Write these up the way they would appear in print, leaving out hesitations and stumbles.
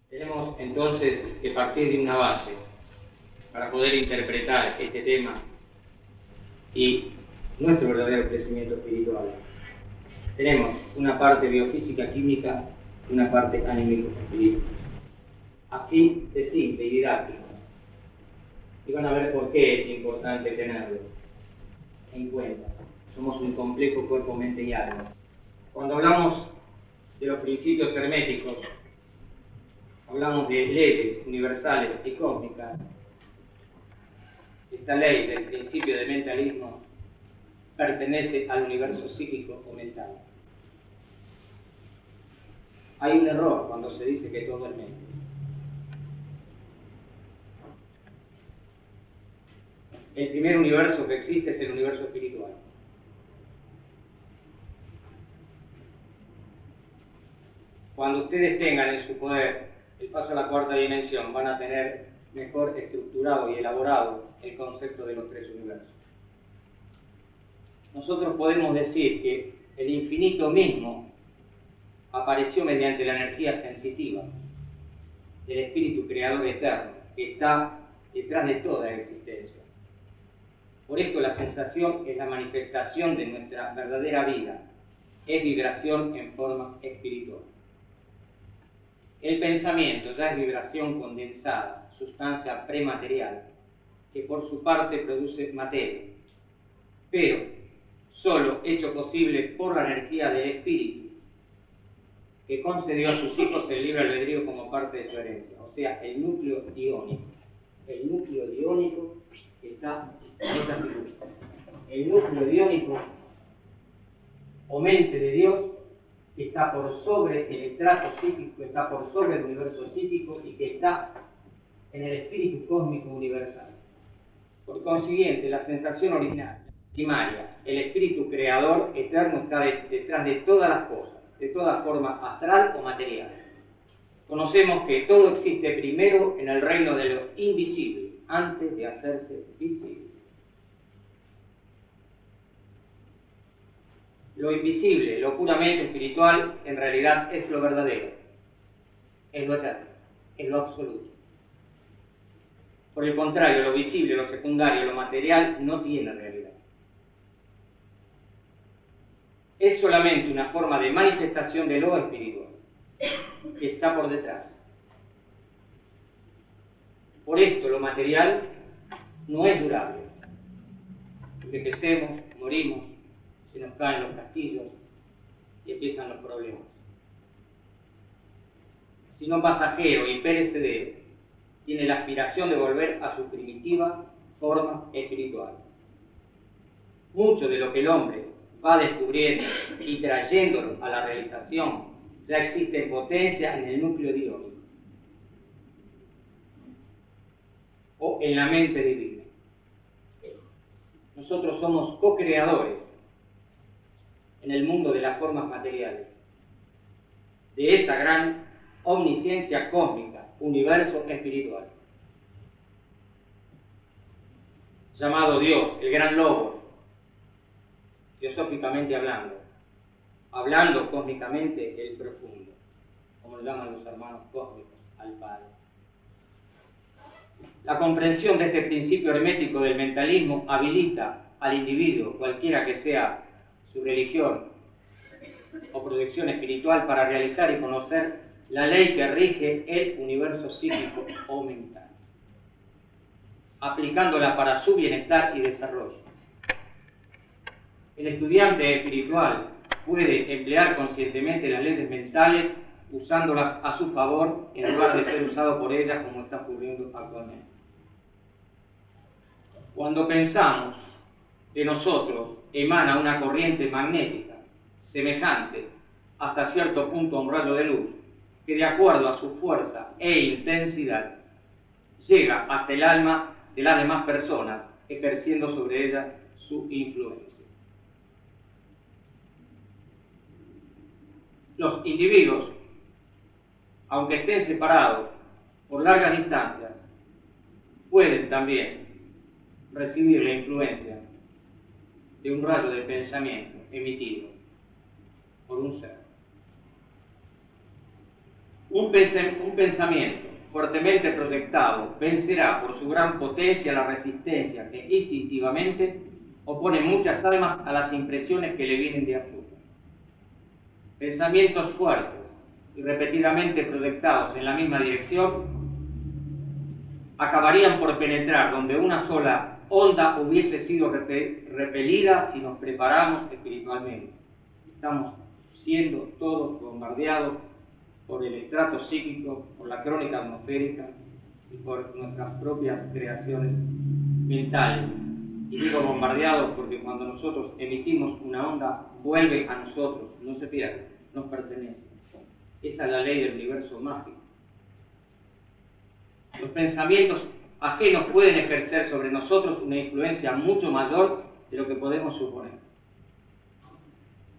Tenemos entonces que partir de una base para poder interpretar este tema y nuestro verdadero crecimiento espiritual. Tenemos una parte biofísica, química y una parte anímico-espiritual. Así de simple y didáctico. Y van a ver por qué es importante tenerlo en cuenta. Somos un complejo cuerpo, mente y alma. Cuando hablamos de los principios herméticos, hablamos de leyes universales y cósmicas. Esta ley del principio de mentalismo pertenece al universo psíquico o mental. Hay un error cuando se dice que todo es mente. El primer universo que existe es el universo espiritual. Cuando ustedes tengan en su poder el paso a la cuarta dimensión, van a tener mejor estructurado y elaborado el concepto de los tres universos. Nosotros podemos decir que el infinito mismo apareció mediante la energía sensitiva del espíritu creador eterno, que está detrás de toda existencia. Por esto la sensación es la manifestación de nuestra verdadera vida, es vibración en forma espiritual. El pensamiento ya es vibración condensada, sustancia prematerial, que por su parte produce materia, pero solo hecho posible por la energía del espíritu, que concedió a sus hijos el libre albedrío como parte de su herencia, o sea, el núcleo iónico. El núcleo iónico está en esta figura. El núcleo iónico, o mente de Dios, que está por sobre el estrato psíquico, está por sobre el universo psíquico y que está en el espíritu cósmico universal. Por consiguiente, la sensación original, primaria, el espíritu creador eterno está detrás de todas las cosas, de toda forma astral o material. Conocemos que todo existe primero en el reino de lo invisible, antes de hacerse visible. Lo invisible, lo puramente espiritual, en realidad es lo verdadero, es lo eterno, es lo absoluto. Por el contrario, lo visible, lo secundario, lo material no tiene realidad. Es solamente una forma de manifestación de lo espiritual, que está por detrás. Por esto lo material no es durable. Envejecemos, morimos, se nos caen los castillos y empiezan los problemas. Sino pasajero y perecedero, tiene la aspiración de volver a su primitiva forma espiritual. Mucho de lo que el hombre va descubriendo y trayéndolo a la realización ya existe en potencia en el núcleo diónico o en la mente divina. Nosotros somos co-creadores en el mundo de las formas materiales, de esa gran omnisciencia cósmica, universo espiritual, llamado Dios, el gran lobo, filosóficamente hablando cósmicamente el profundo, como lo llaman los hermanos cósmicos al Padre. La comprensión de este principio hermético del mentalismo habilita al individuo, cualquiera que sea su religión o proyección espiritual, para realizar y conocer la ley que rige el universo psíquico o mental, aplicándola para su bienestar y desarrollo. El estudiante espiritual puede emplear conscientemente las leyes mentales usándolas a su favor en lugar de ser usado por ellas como está ocurriendo actualmente. Cuando pensamos de nosotros emana una corriente magnética semejante hasta cierto punto a un rayo de luz, que de acuerdo a su fuerza e intensidad llega hasta el alma de las demás personas, ejerciendo sobre ellas su influencia. Los individuos, aunque estén separados por largas distancias, pueden también recibir la influencia de un rayo de pensamiento emitido por un ser. Un pensamiento fuertemente proyectado vencerá por su gran potencia la resistencia que instintivamente opone muchas almas a las impresiones que le vienen de afuera. Pensamientos fuertes y repetidamente proyectados en la misma dirección acabarían por penetrar donde una sola onda hubiese sido repelida si nos preparamos espiritualmente. Estamos siendo todos bombardeados por el estrato psíquico, por la crónica atmosférica y por nuestras propias creaciones mentales. Y digo bombardeados porque cuando nosotros emitimos una onda, vuelve a nosotros, no se pierde, nos pertenece. Esa es la ley del universo mágico. Los pensamientos ajenos pueden ejercer sobre nosotros una influencia mucho mayor de lo que podemos suponer.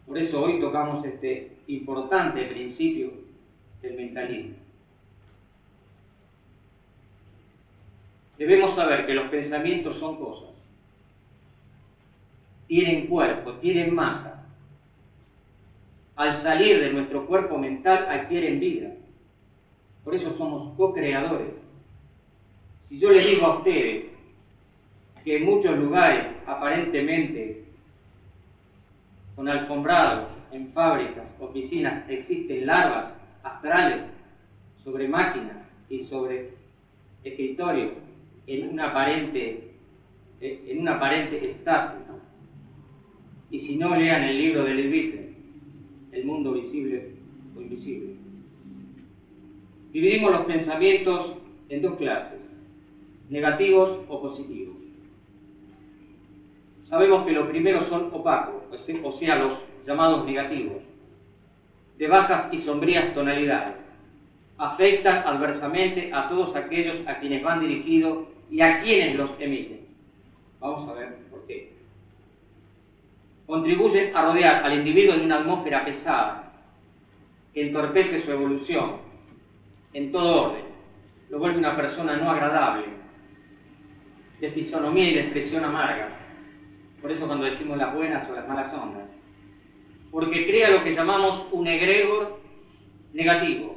Por eso hoy tocamos este importante principio del mentalismo. Debemos saber que los pensamientos son cosas. Tienen cuerpo, tienen masa. Al salir de nuestro cuerpo mental adquieren vida. Por eso somos co-creadores. Si yo les digo a ustedes que en muchos lugares, aparentemente, con alfombrados, en fábricas, oficinas, existen larvas astrales sobre máquinas y sobre escritorios en un aparente estatus. Y si no, lean el libro de Leviatán, El mundo visible o invisible. Dividimos los pensamientos en dos clases, negativos o positivos. Sabemos que los primeros son opacos, o sea, los llamados negativos, de bajas y sombrías tonalidades. Afectan adversamente a todos aquellos a quienes van dirigidos y a quienes los emiten. Vamos a ver por qué. Contribuyen a rodear al individuo de una atmósfera pesada, que entorpece su evolución en todo orden, lo vuelve una persona no agradable, de fisonomía y de expresión amarga. Por eso cuando decimos las buenas o las malas ondas, porque crea lo que llamamos un egregor negativo,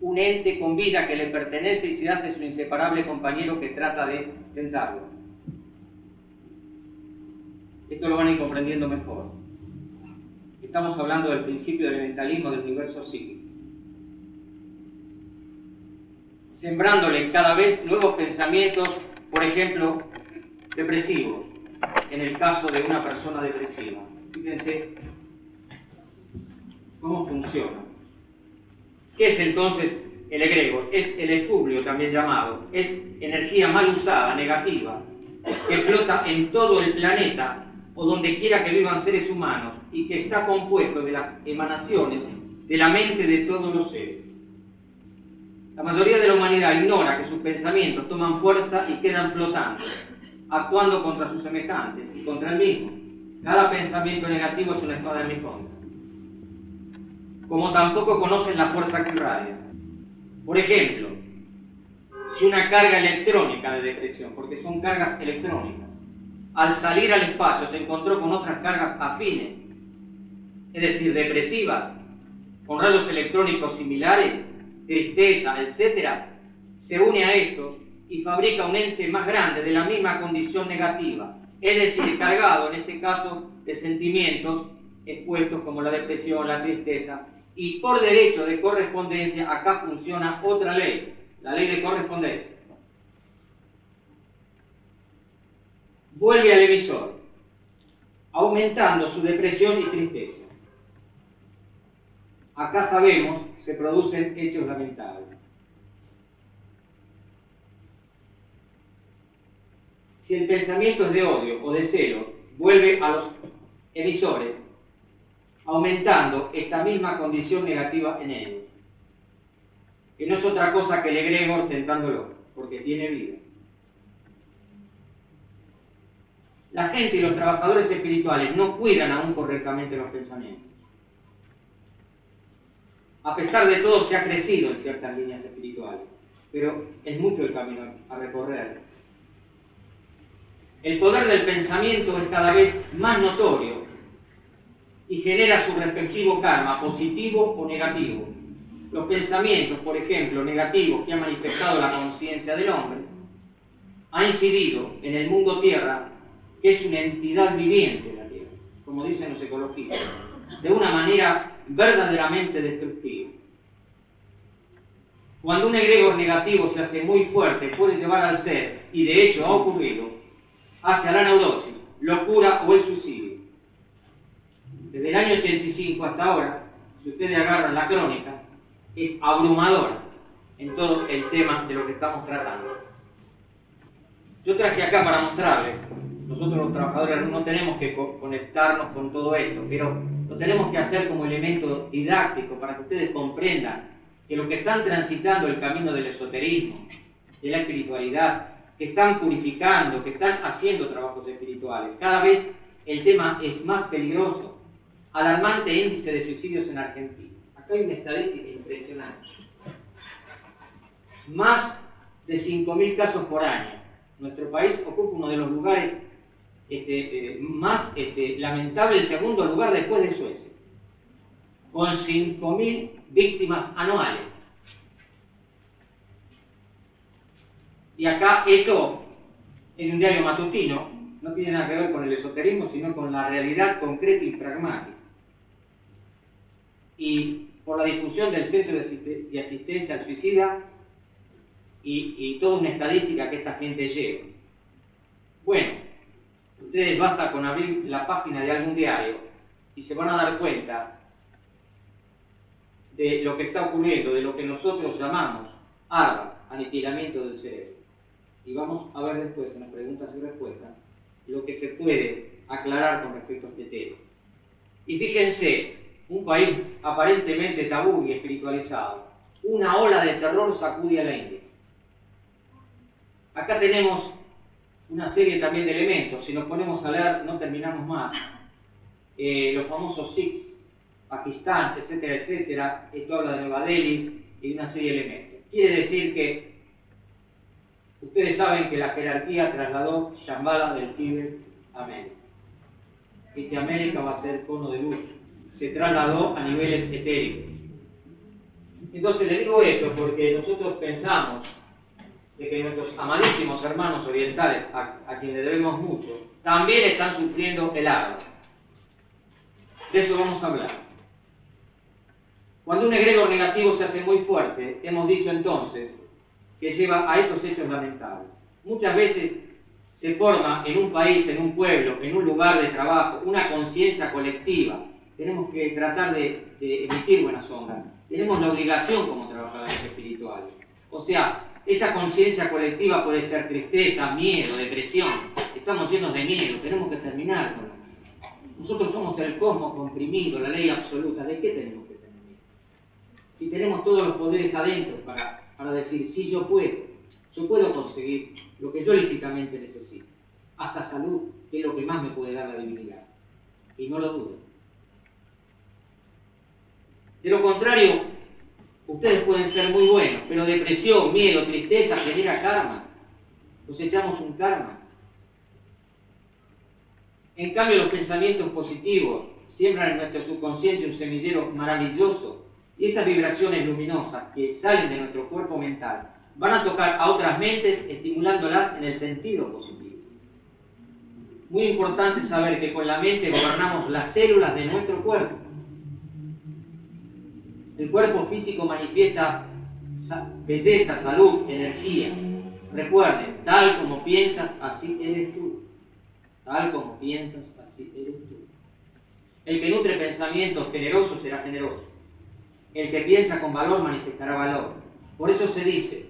un ente con vida que le pertenece y se hace su inseparable compañero que trata de tentarlo. Esto lo van a ir comprendiendo mejor. Estamos hablando del principio del mentalismo del universo psíquico. Sembrándole cada vez nuevos pensamientos, por ejemplo, depresivos, en el caso de una persona depresiva. Fíjense cómo funciona. ¿Qué es entonces el egregor? Es el efluvio también llamado, es energía mal usada, negativa, que flota en todo el planeta o donde quiera que vivan seres humanos y que está compuesto de las emanaciones de la mente de todos los seres. La mayoría de la humanidad ignora que sus pensamientos toman fuerza y quedan flotando, actuando contra sus semejantes y contra el mismo. Cada pensamiento negativo es una espada en mi contra. Como tampoco conocen la fuerza que irradia. Por ejemplo, si una carga electrónica de depresión, porque son cargas electrónicas, al salir al espacio se encontró con otras cargas afines, es decir, depresivas, con rayos electrónicos similares, tristeza, etc., se une a estos y fabrica un ente más grande de la misma condición negativa, es decir, cargado en este caso de sentimientos expuestos como la depresión, la tristeza, y por derecho de correspondencia acá funciona otra ley, la ley de correspondencia. Vuelve al emisor, aumentando su depresión y tristeza. Acá sabemos, se producen hechos lamentables. Si el pensamiento es de odio o de celo, vuelve a los emisores, aumentando esta misma condición negativa en ellos, que no es otra cosa que el egregor tentándolo, porque tiene vida. La gente y los trabajadores espirituales no cuidan aún correctamente los pensamientos. A pesar de todo se ha crecido en ciertas líneas espirituales, pero es mucho el camino a recorrer. El poder del pensamiento es cada vez más notorio y genera su respectivo karma, positivo o negativo, Los pensamientos, por ejemplo, negativos que ha manifestado la conciencia del hombre, ha incidido en el mundo tierra, que es una entidad viviente la tierra, como dicen los ecologistas, de una manera verdaderamente destructiva. Cuando un egregor negativo se hace muy fuerte, puede llevar al ser, y de hecho ha ocurrido, hacia la neurosis, locura o el suicidio. Desde el año 85 hasta ahora, si ustedes agarran la crónica, es abrumadora en todo el tema de lo que estamos tratando. Yo traje acá para mostrarles, nosotros los trabajadores no tenemos que conectarnos con todo esto, pero lo tenemos que hacer como elemento didáctico para que ustedes comprendan que los que están transitando el camino del esoterismo, de la espiritualidad, que están purificando, que están haciendo trabajos espirituales, cada vez el tema es más peligroso. Alarmante índice de suicidios en Argentina. Acá hay una estadística impresionante. Más de 5.000 casos por año. Nuestro país ocupa uno de los lugares más lamentable, el segundo lugar después de Suecia, con 5.000 víctimas anuales. Y acá esto, en un diario matutino, no tiene nada que ver con el esoterismo, sino con la realidad concreta y pragmática. Y por la difusión del Centro de Asistencia al Suicida y toda una estadística que esta gente lleva. Bueno, ustedes basta con abrir la página de algún diario y se van a dar cuenta de lo que está ocurriendo, de lo que nosotros llamamos ARBA, aniquilamiento del cerebro. Y vamos a ver después, en las preguntas y respuestas, lo que se puede aclarar con respecto a este tema. Y fíjense, un país aparentemente tabú y espiritualizado, una ola de terror sacude a la India. Acá tenemos una serie también de elementos, si nos ponemos a leer no terminamos más. Los famosos Sikhs, Pakistán, etcétera, etcétera, esto habla de Nueva Delhi y una serie de elementos. Quiere decir que ustedes saben que la jerarquía trasladó Shambhala del Tíbet a América, y que América va a ser cono de luz, se trasladó a niveles etéricos. Entonces les digo esto porque nosotros pensamos de que nuestros amadísimos hermanos orientales, a quienes debemos mucho, también están sufriendo el agua. De eso vamos a hablar. Cuando un egregor negativo se hace muy fuerte, hemos dicho entonces que lleva a estos hechos lamentables. Muchas veces se forma en un país, en un pueblo, en un lugar de trabajo, una conciencia colectiva. Tenemos que tratar de emitir buenas ondas. Tenemos la obligación como trabajadores espirituales. O sea, esa conciencia colectiva puede ser tristeza, miedo, depresión. Estamos llenos de miedo, tenemos que terminar con eso. Nosotros somos el cosmos comprimido, la ley absoluta. ¿De qué tenemos que tener miedo? Si tenemos todos los poderes adentro para decir, sí, yo puedo conseguir lo que yo lícitamente necesito. Hasta salud, que es lo que más me puede dar la divinidad. Y no lo dudo. De lo contrario, ustedes pueden ser muy buenos, pero depresión, miedo, tristeza genera karma. Cosechamos un karma. En cambio, los pensamientos positivos siembran en nuestro subconsciente un semillero maravilloso, y esas vibraciones luminosas que salen de nuestro cuerpo mental van a tocar a otras mentes, estimulándolas en el sentido positivo. Muy importante saber que con la mente gobernamos las células de nuestro cuerpo. El cuerpo físico manifiesta belleza, salud, energía. Recuerden, tal como piensas, así eres tú. Tal como piensas, así eres tú. El que nutre pensamientos generosos será generoso. El que piensa con valor manifestará valor. Por eso se dice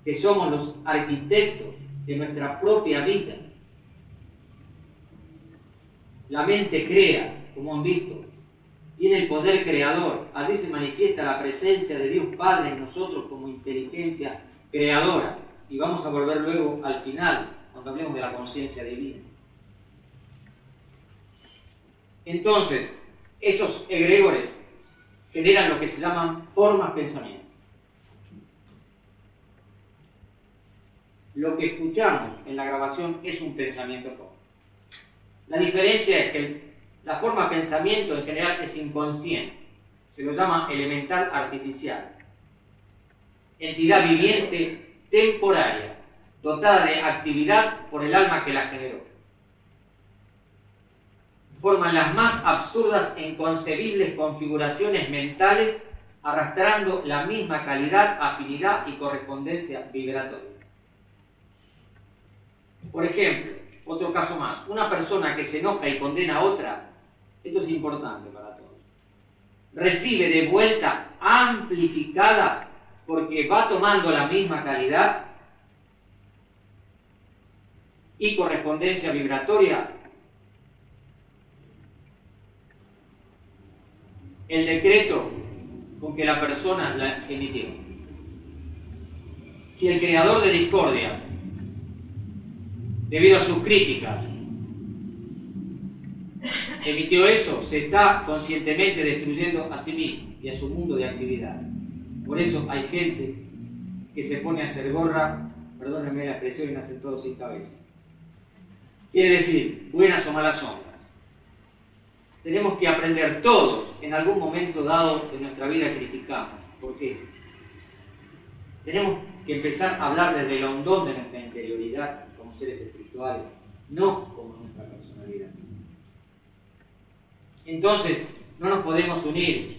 que somos los arquitectos de nuestra propia vida. La mente crea, como han visto, tiene el poder creador. Allí se manifiesta la presencia de Dios Padre en nosotros como inteligencia creadora. Y vamos a volver luego al final, cuando hablemos de la conciencia divina. Entonces, esos egregores generan lo que se llaman formas pensamiento. Lo que escuchamos en la grabación es un pensamiento forma. La diferencia es que la forma pensamiento en general es inconsciente. se lo llama elemental artificial, entidad viviente temporaria, dotada de actividad por el alma que la generó. Forman las más absurdas e inconcebibles configuraciones mentales, arrastrando la misma calidad, afinidad y correspondencia vibratoria. Por ejemplo, otro caso más, una persona que se enoja y condena a otra, esto es importante para todos, recibe de vuelta amplificada, porque va tomando la misma calidad y correspondencia vibratoria, el decreto con que la persona la emitió. Si el creador de discordia, debido a sus críticas, emitió eso, se está conscientemente destruyendo a sí mismo y a su mundo de actividad. Por eso hay gente que se pone a hacer gorra, perdónenme la expresión, y nacen todos sin cabeza. Quiere decir, buenas o malas sombras. Tenemos que aprender todos, en algún momento dado de nuestra vida criticamos. ¿Por qué? Tenemos que empezar a hablar desde el hondón de nuestra interioridad como seres espirituales, no como nuestra personalidad. Entonces, no nos podemos unir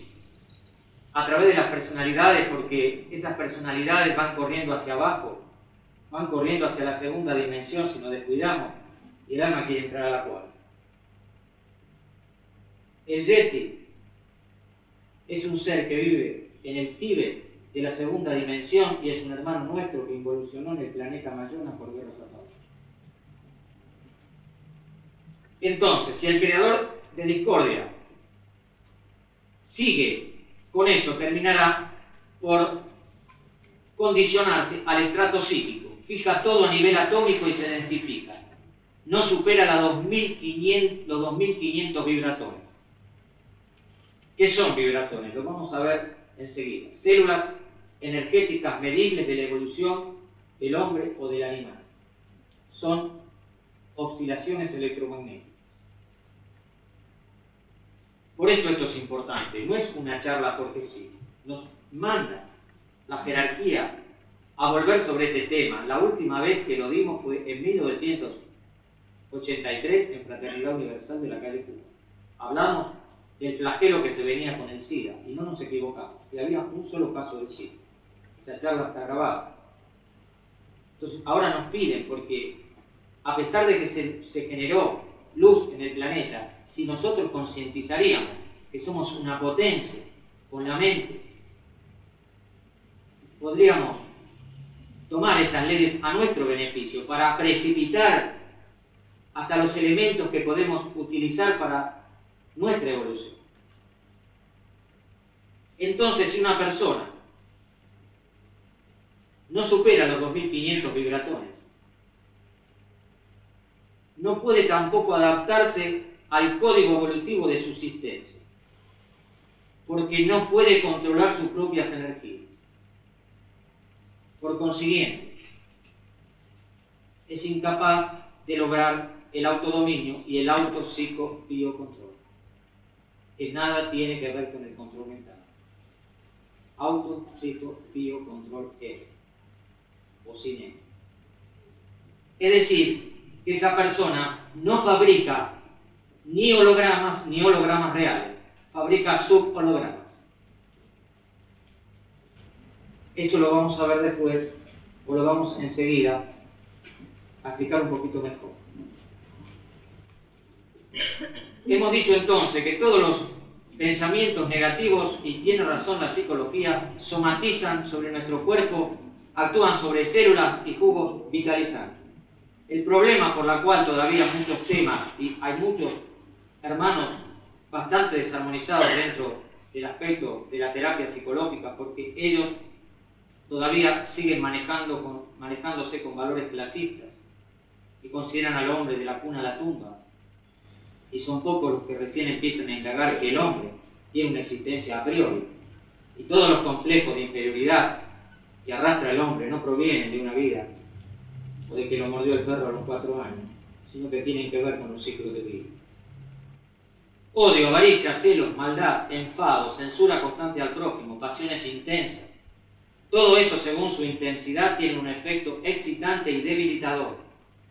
a través de las personalidades, porque esas personalidades van corriendo hacia abajo, van corriendo hacia la segunda dimensión si nos descuidamos, y el alma quiere entrar a la cuarta. El Yeti es un ser que vive en el Tíbet de la segunda dimensión y es un hermano nuestro que involucionó en el planeta Mayona por guerras a favor. Entonces, si el creador de discordia sigue con eso, terminará por condicionarse al estrato psíquico, fija todo a nivel atómico y se densifica. No supera los 2500 vibratones. ¿Qué son vibratones? Lo vamos a ver enseguida. Células energéticas medibles de la evolución del hombre o del animal. Son oscilaciones electromagnéticas. Por esto esto es importante. No es una charla porque sí. Nos manda la jerarquía a volver sobre este tema. La última vez que lo dimos fue en 1983 en Fraternidad Universal de la calle Cuba. Hablamos del flagelo que se venía con el SIDA, y no nos equivocamos, que había un solo caso del SIDA. Esa charla está grabada. Entonces, ahora nos piden, porque a pesar de que se generó luz en el planeta, si nosotros concientizaríamos que somos una potencia con la mente, podríamos tomar estas leyes a nuestro beneficio para precipitar hasta los elementos que podemos utilizar para nuestra evolución. Entonces, si una persona no supera los 2500 vibratones, no puede tampoco adaptarse al código evolutivo de subsistencia, porque no puede controlar sus propias energías. Por consiguiente, es incapaz de lograr el autodominio y el autopsicobiocontrol, que nada tiene que ver con el control mental. Autopsicobiocontrol o cine. Es decir, que esa persona no fabrica ni hologramas reales, fabrica subhologramas. Esto lo vamos a ver después, o lo vamos enseguida a explicar un poquito mejor. Hemos dicho entonces que todos los pensamientos negativos, y tiene razón la psicología, somatizan sobre nuestro cuerpo, actúan sobre células y jugos vitalizantes. El problema por el cual todavía muchos temas, y hay muchos hermanos bastante desarmonizados dentro del aspecto de la terapia psicológica, porque ellos todavía siguen manejándose con valores clasistas y consideran al hombre de la cuna a la tumba. Y son pocos los que recién empiezan a indagar que el hombre tiene una existencia a priori. Y todos los complejos de inferioridad que arrastra el hombre no provienen de una vida o de que lo mordió el perro a los 4 años, sino que tienen que ver con los ciclos de vida. odio, avaricia, celos, maldad, enfado, censura constante al prójimo, pasiones intensas. Todo eso, según su intensidad, tiene un efecto excitante y debilitador.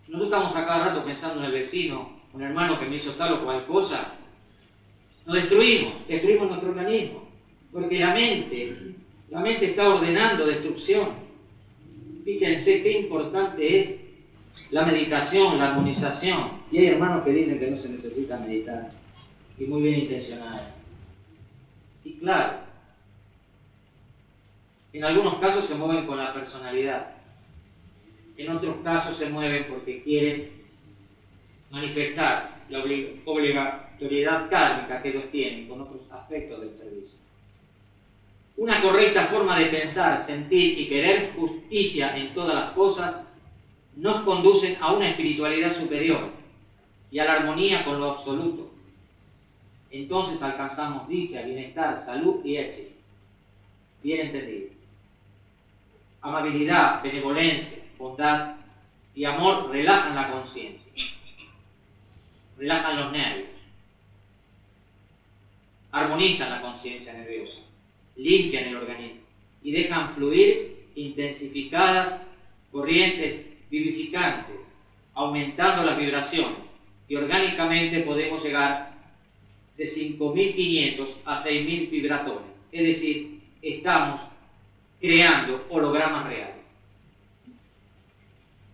Nosotros estamos a cada rato pensando en el vecino, un hermano que me hizo tal o cual cosa. Nos destruimos nuestro organismo, porque la mente está ordenando destrucción. Fíjense qué importante es la meditación, la armonización. Y hay hermanos que dicen que no se necesita meditar, y muy bien intencionados. Y claro, en algunos casos se mueven con la personalidad, en otros casos se mueven porque quieren manifestar la obligatoriedad kármica que ellos tienen con otros aspectos del servicio. Una correcta forma de pensar, sentir y querer justicia en todas las cosas nos conducen a una espiritualidad superior y a la armonía con lo absoluto. Entonces alcanzamos dicha, bienestar, salud y éxito. Bien entendido. Amabilidad, benevolencia, bondad y amor relajan la conciencia, relajan los nervios, armonizan la conciencia nerviosa, limpian el organismo y dejan fluir intensificadas corrientes vivificantes, aumentando las vibraciones, y orgánicamente podemos llegar de 5.500 a 6.000 vibratores, es decir, estamos creando hologramas reales.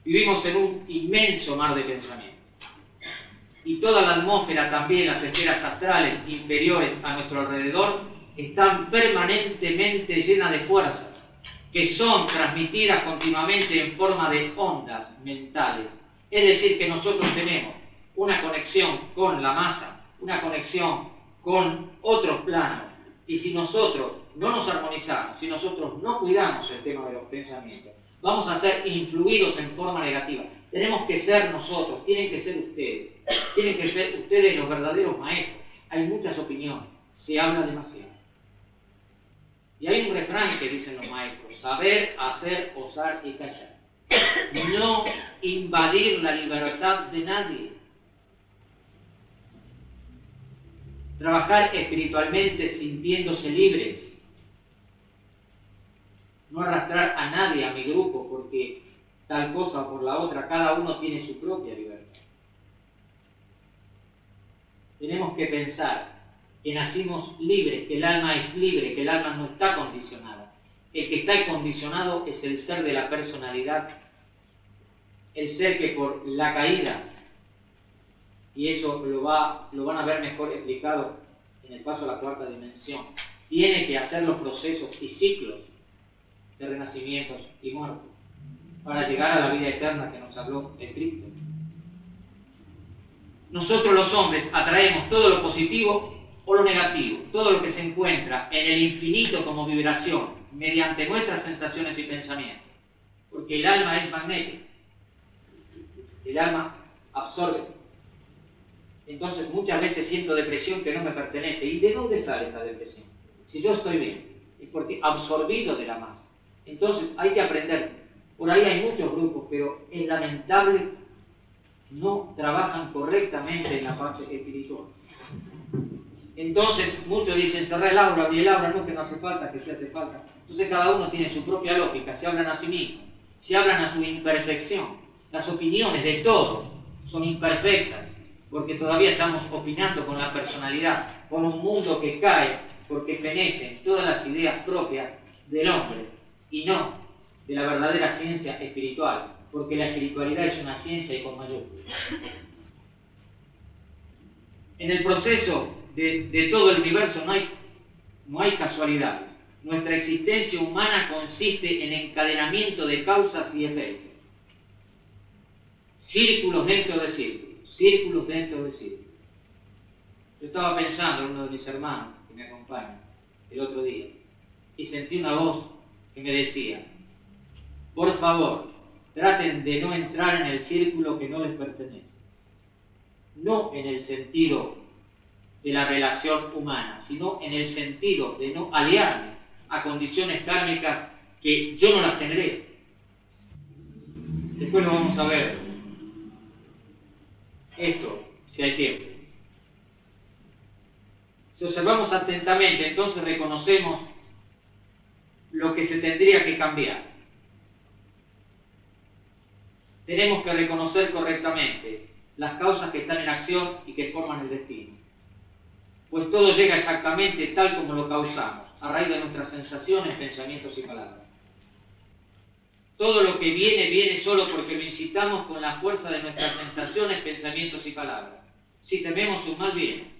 Vivimos en un inmenso mar de pensamiento, y toda la atmósfera, también las esferas astrales inferiores a nuestro alrededor, están permanentemente llenas de fuerzas, que son transmitidas continuamente en forma de ondas mentales. Es decir, que nosotros tenemos una conexión con la masa, una conexión con otros planos, y si nosotros no nos armonizamos, si nosotros no cuidamos el tema de los pensamientos, vamos a ser influidos en forma negativa. Tenemos que ser nosotros, tienen que ser ustedes los verdaderos maestros. Hay muchas opiniones, se habla demasiado. Y hay un refrán que dicen los maestros: saber, hacer, osar y callar. No invadir la libertad de nadie. Trabajar espiritualmente sintiéndose libres. No arrastrar a nadie a mi grupo porque tal cosa o por la otra, cada uno tiene su propia libertad. Tenemos que pensar que nacimos libres, que el alma es libre, que el alma no está condicionada. El que está condicionado es el ser de la personalidad, el ser que por la caída, y eso lo van a ver mejor explicado en el paso a la cuarta dimensión, tiene que hacer los procesos y ciclos de renacimientos y muertes para llegar a la vida eterna que nos habló el Cristo. Nosotros los hombres atraemos todo lo positivo o lo negativo, todo lo que se encuentra en el infinito como vibración, mediante nuestras sensaciones y pensamientos, porque el alma es magnética, el alma absorbe. Entonces muchas veces siento depresión que no me pertenece. ¿Y de dónde sale esta depresión? Si yo estoy bien, es porque absorbido de la masa. Entonces hay que aprender. Por ahí hay muchos grupos, pero es lamentable, no trabajan correctamente en la parte espiritual. Entonces muchos dicen: cerrar el aura, abrir el aura, no, que no hace falta, que sí hace falta. Entonces cada uno tiene su propia lógica, se hablan a sí mismos, se hablan a su imperfección. Las opiniones de todos son imperfectas, porque todavía estamos opinando con la personalidad, con un mundo que cae porque fenecen todas las ideas propias del hombre y no de la verdadera ciencia espiritual, porque la espiritualidad es una ciencia y con mayúsculas. En el proceso de todo el universo no hay casualidades. Nuestra existencia humana consiste en encadenamiento de causas y efectos. Círculos dentro de círculos, círculos dentro de círculos. Yo estaba pensando en uno de mis hermanos que me acompaña el otro día y sentí una voz que me decía: por favor, traten de no entrar en el círculo que no les pertenece. No en el sentido de la relación humana, sino en el sentido de no aliarme a condiciones kármicas que yo no las generé. Después lo vamos a ver. Esto, si hay tiempo. Si observamos atentamente, entonces reconocemos lo que se tendría que cambiar. Tenemos que reconocer correctamente las causas que están en acción y que forman el destino. Pues todo llega exactamente tal como lo causamos, a raíz de nuestras sensaciones, pensamientos y palabras. Todo lo que viene, viene solo porque lo incitamos con la fuerza de nuestras sensaciones, pensamientos y palabras. Si tememos un mal, viene.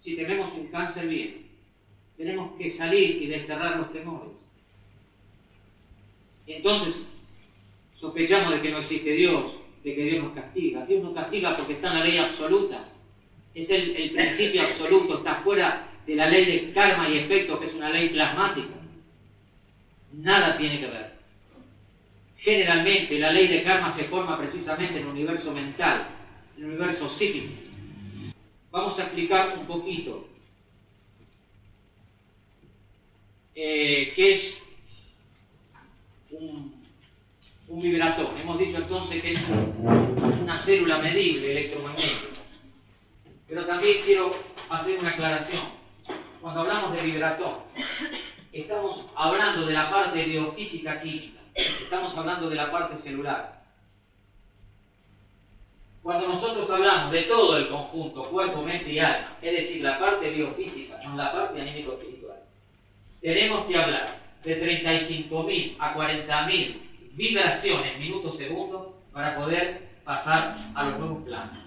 Si tememos un cáncer, viene. Tenemos que salir y desterrar los temores. Entonces, sospechamos de que no existe Dios, de que Dios nos castiga. Dios nos castiga porque está en la ley absoluta. Es el principio absoluto, está fuera de la ley de karma y efecto, que es una ley plasmática. Nada tiene que ver. Generalmente la ley de karma se forma precisamente en el universo mental, en el universo psíquico. Vamos a explicar un poquito qué es un vibratón. Hemos dicho entonces que es una célula medible electromagnética. Pero también quiero hacer una aclaración. Cuando hablamos de vibratón, estamos hablando de la parte biofísica química, estamos hablando de la parte celular. Cuando nosotros hablamos de todo el conjunto, cuerpo, mente y alma, es decir, la parte biofísica, no la parte anímico-espiritual, tenemos que hablar de 35.000 a 40.000 vibraciones minutos segundos para poder pasar a los nuevos planos.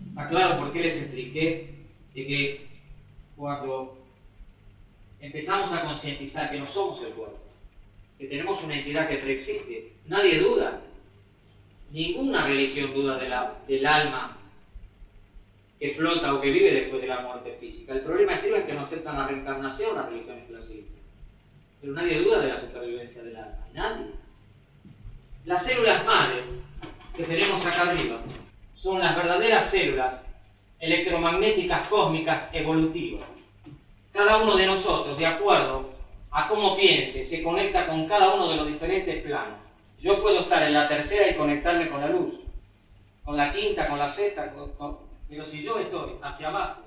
Está claro por qué les expliqué de que cuando empezamos a concientizar que no somos el cuerpo, que tenemos una entidad que preexiste, nadie duda, ninguna religión duda del alma que flota o que vive después de la muerte física. El problema es que no aceptan la reencarnación las religiones clásicas. Pero nadie duda de la supervivencia del alma, nadie. Las células madres que tenemos acá arriba son las verdaderas células electromagnéticas cósmicas evolutivas. Cada uno de nosotros, de acuerdo a cómo piense, se conecta con cada uno de los diferentes planos. Yo puedo estar en la tercera y conectarme con la luz, con la quinta, con la sexta, pero si yo estoy hacia abajo,